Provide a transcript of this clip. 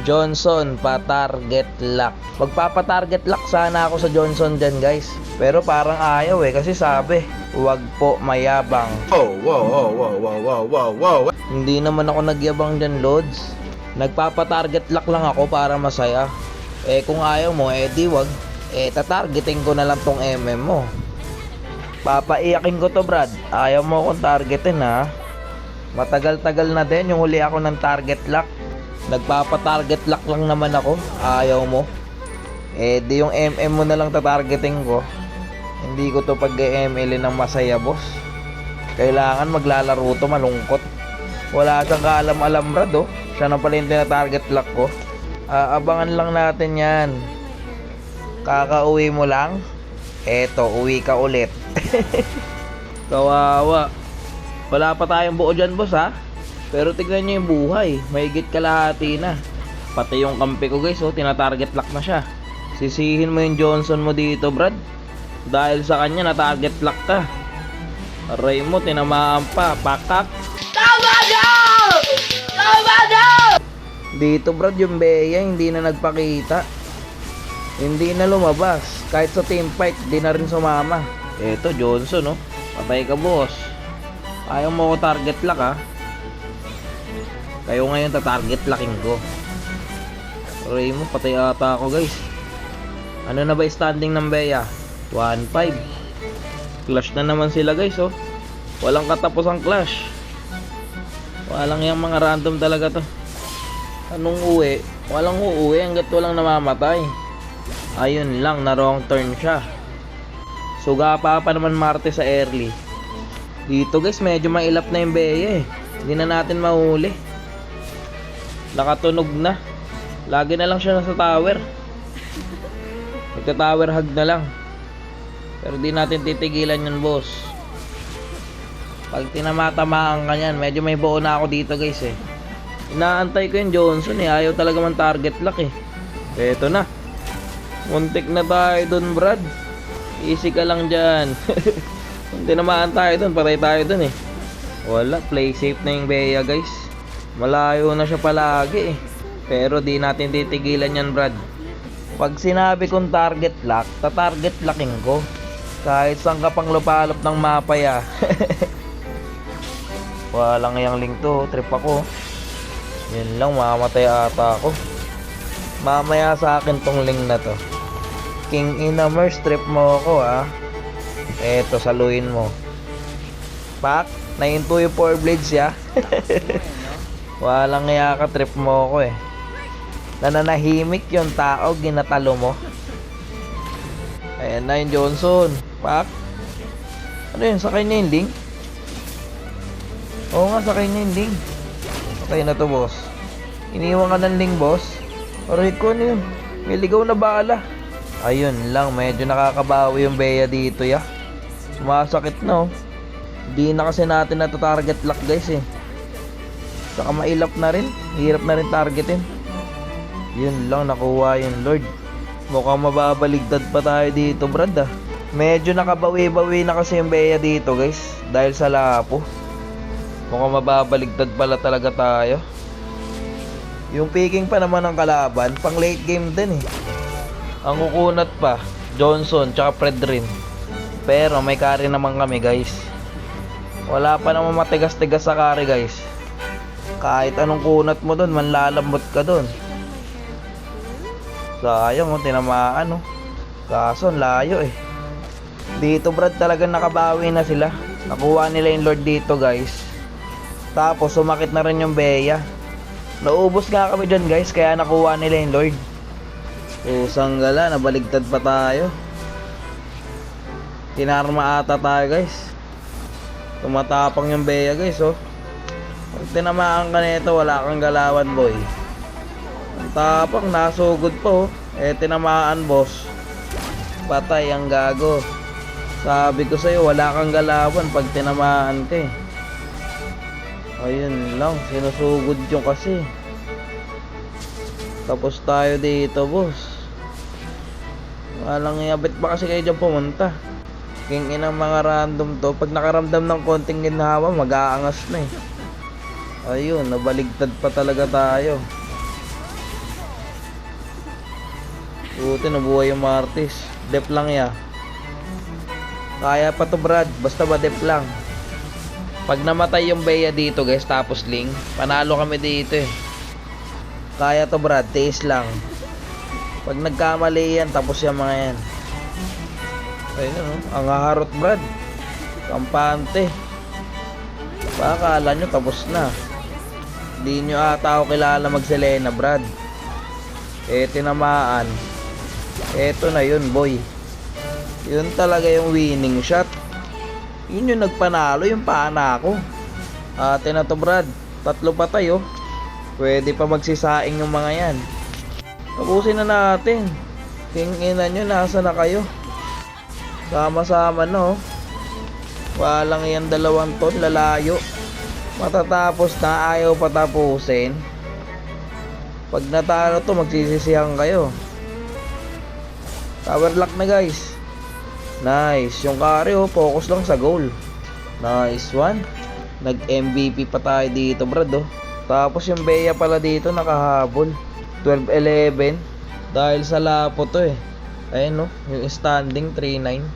Johnson pa-target lock. Magpapa-target lock sana ako sa Johnson dyan guys. Pero parang ayaw kasi sabi, huwag po mayabang. Oh, wow. Hindi naman ako nagyabang dyan, Lods. Nagpapa-target lock lang ako para masaya. Kung ayaw mo, di wag. Tatargeting ko na lang tong MM mo. Papaiyakin ko to, Brad. Ayaw mo akong targetin, ha? Matagal-tagal na din yung huli ako ng target lock. Nagpapa-target lock lang naman ako. Ayaw mo. Di yung MM mo na lang tatargeting ko. Hindi ko to pag-ML ng masaya, boss. Kailangan maglalaro to malungkot. Wala siyang kaalam-alam, Brad, oh. Siya na pala yung tinatarget lock ko. Abangan lang natin yan. Kakauwi mo lang. Eto, uwi ka ulit. Kawawa. Wala pa tayong buo dyan, boss, ha? Pero tignan nyo yung buhay. Mahigit kalahati na. Pati yung kampi ko, guys, tinatarget lock na siya. Sisihin mo yung Johnson mo dito, Brad. Dahil sa kanya, na-target lock ka. Aray mo, tinamaan pa. Pakak. Tama na! Tama na! Dito, Brad, yung Bea hindi na nagpakita. Hindi na lumabas. Kahit sa team fight, di na rin sumama. Eto, Johnson, patay ka, boss. Ayaw mo ko target lock, ha? Kayo ngayon ta-target locking ko. Aray mo, patay ata ako, guys. Ano na ba standing ng Bea? 1-5. Clash na naman sila, guys, Walang katapos ang clash. Walang yung mga random talaga to. Anong uwi? Walang uuwi hanggat walang namamatay. Ayun lang, na wrong turn siya. Suga pa naman Marte sa early. Dito, guys, medyo mailap na yung Bea, Hindi na natin mahuli. Nakatunog na. Lagi na lang siya nasa tower. Magta-tower hug na lang. Pero di natin titigilan yan, boss. Pag tinamatamaan ka yan, medyo may buo na ako dito, guys, Inaantay ko yung Johnson, Ayaw talaga man target lock, Eto na. Muntik na tayo dun, Brad. Easy ka lang dyan. Kung tinamaan tayo dun, patay tayo dun, Wala, play safe na yung Bea, guys. Malayo na siya palagi, Pero di natin titigilan yan, Brad. Pag sinabi kong target lock, ta-target locking ko. Kahit saan ka pang lupalop ng mapa, Walang yung link to, trip ako. Yun lang, mamatay ata ako. Mamaya sa akin tong link na to. King Inamer, strip mo ako, Eto, saluin mo. Pak, nahinto yung 4 blades, Walang nga ka, trip mo ako, Nananahimik yung tao, ginatalo mo. Ayan na yung Johnson. Pak. Ano yun, sakay niya yung link? Oo nga, sakay niya yung link. Okay na to, boss. Iniwan ka ng link, boss. Aray ko, ano yun? May ligaw na bala. Ayun lang, medyo nakakabawi yung Bea dito, Sumasakit na, Di na kasi natin natatarget lock, guys, Saka mailap na rin. Hirap na rin targetin. Yun lang, nakuha yung Lord. Mukhang mababaligtad pa tayo dito, Brad, Medyo nakabawi-bawi na kasi yung Bea dito, guys. Dahil sa lapo. Mukhang mababaligtad pala talaga tayo. Yung picking pa naman ng kalaban, pang late game din, Ang kukunat pa, Johnson, tsaka Fredrin. Pero may carry naman kami, guys. Wala pa naman matigas-tigas sa carry, guys. Kahit anong kunat mo dun, manlalambot ka dun. Sayang, tinamaan, Kaso, layo, Dito, Brad, talagang nakabawi na sila. Nakuha nila yung Lord dito, guys. Tapos, sumakit na rin yung Bea. Naubos nga kami dyan, guys, kaya nakuha nila yung Lord. Sanggala, nabaligtad pa tayo. Tinarma ata tayo, guys. Tumatapang yung Bea, guys, Pag tinamaan ka nito, wala kang galawan, boy. Ang tapang, nasugod pa, tinamaan, boss. Patay ang gago. Sabi ko sa'yo, wala kang galawan pag tinamaan ka, Ayun lang, sinusugod yung kasi. Tapos tayo dito, boss. Walang iabit pa kasi kayo dyan pumunta. King inang mga random to. Pag nakaramdam ng konting ginhawa, mag-aangas na, Ayun, nabaligtad pa talaga tayo. Buti nabuhay yung Martis. Dep lang ya. Kaya pa to Brad, basta ba dep lang. Pag namatay yung Bea dito guys, tapos Ling, panalo kami dito eh. Kaya to Brad, tiis lang. Pag nagkamali yan, tapos yung mga yan. Ayun ano, ang haharot Brad. Kampante. Baka akala nyo tapos na. Hindi nyo ata ako kilala mag-Selena Brad. Tinamaan. Eto na yun boy. Yun talaga yung winning shot. Yun yung nagpanalo yung pana ko. Ate na to Brad. 3 pa tayo. Pwede pa magsisaing yung mga yan. Tapusin na natin. King-ina nyo, nasa na kayo? Sama-sama no. Walang yan 2 ton, lalayo. Matatapos na, ayaw patapusin. Pag natalo to, magsisisihan kayo. Tower lock na guys. Nice. Yung carry focus lang sa goal. Nice one. Nag MVP pa tayo dito Brad Tapos yung Bea pala dito nakahabol. 12-11. Dahil sa lapo to eh. Ayun yung standing 3-9.